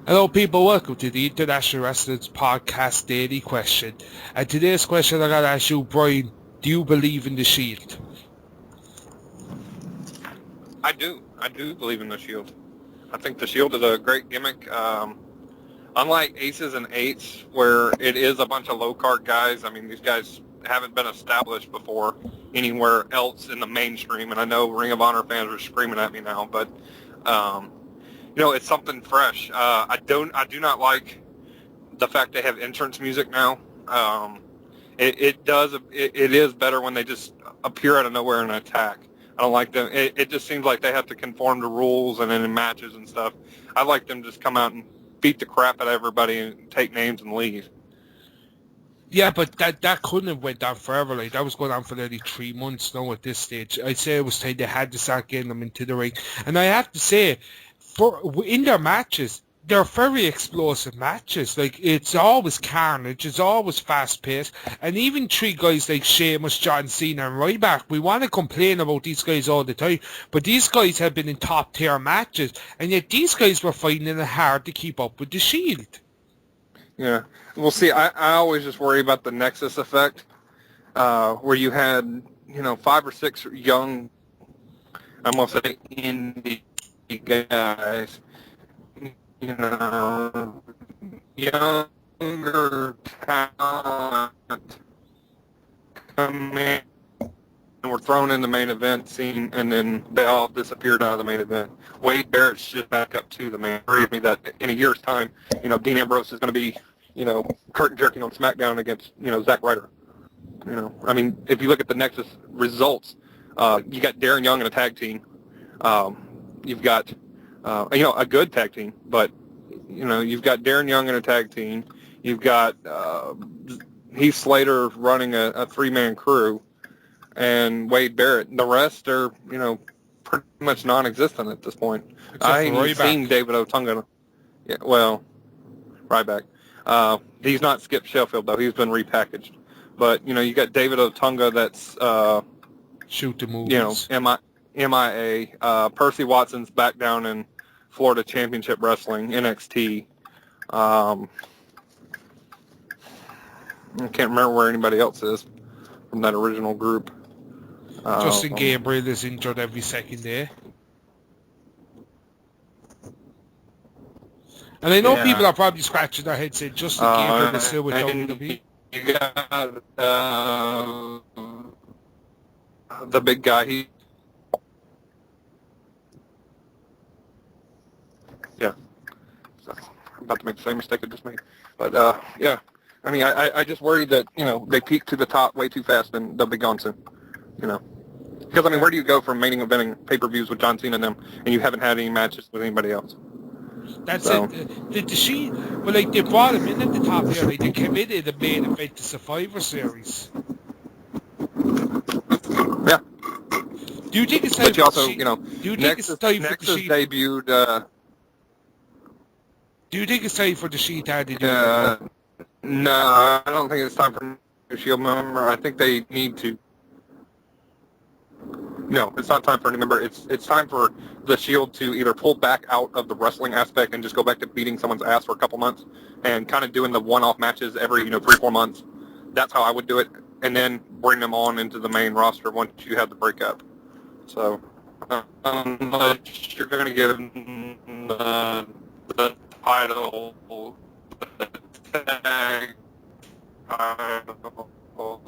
Hello people, welcome to the International Wrestling's Podcast Daily Question. And today's question I gotta ask you, Brian, do you believe in the Shield? I do believe in the Shield. I think the Shield is a great gimmick. Unlike Aces and Eights, where it is a bunch of low-card guys, I mean, these guys haven't been established before anywhere else in the mainstream, and I know Ring of Honor fans are screaming at me now, but it's something fresh. I do not like the fact they have entrance music now. It is better when they just appear out of nowhere and attack. I don't like them. It just seems like they have to conform to rules, and then in matches and stuff, I like them to just come out and beat the crap out of everybody and take names and leave. Yeah, but that couldn't have went on forever. Like, that was going on for nearly 3 months now at this stage. I'd say it was time they had to start getting them into the ring. And I have to say, in their matches, they're very explosive matches. Like, it's always carnage, it's always fast-paced, and even three guys like Sheamus, John Cena, and Ryback, we want to complain about these guys all the time, but these guys have been in top-tier matches, and yet these guys were finding it hard to keep up with the Shield. Yeah. Well, see, I always just worry about the Nexus effect, where you had, 5 or 6 young, I'm going to say indie guys, younger talent come in and were thrown in the main event scene, and then they all disappeared out of the main event. Wade Barrett's just back up to the main. It worries me that in a year's time, Dean Ambrose is going to be, curtain jerking on SmackDown against, Zack Ryder. I mean, if you look at the Nexus results, you got Darren Young in a tag team. You've got, a good tag team, but, you've got Darren Young in a tag team. You've got Heath Slater running a three-man crew, and Wade Barrett. The rest are, pretty much non-existent at this point. I ain't seen David Otunga. Yeah, well, Ryback. He's not Skip Sheffield, though. He's been repackaged. But, you got David Otunga that's... shoot the movies. MIA. Percy Watson's back down in Florida Championship Wrestling, NXT. I can't remember where anybody else is from that original group. Justin Gabriel is injured every second day. And I know people are probably scratching their heads saying Justin Gabriel is still with WWE. You got the big guy. So I'm about to make the same mistake I just made. But, yeah. I mean, I just worry that, they peak to the top way too fast and they'll be gone soon. Because, I mean, where do you go from main eventing pay-per-views with John Cena and them, and you haven't had any matches with anybody else? That's it. The Shield, well, like, they brought him in at the top here. Like, they committed the main event to Survivor Series. Yeah. Do you think it's time but you also, do you think Nexus, it's time Nexus for the Shield? debuted... do you think it's time for the Shield to do no, I don't think it's time for a Shield member. I think they need to... No, it's not time for a new member. It's time for the Shield to either pull back out of the wrestling aspect and just go back to beating someone's ass for a couple months and kind of doing the one-off matches every, 3-4 months. That's how I would do it. And then bring them on into the main roster once you have the breakup. So, unless you're going to give them the title, the tag title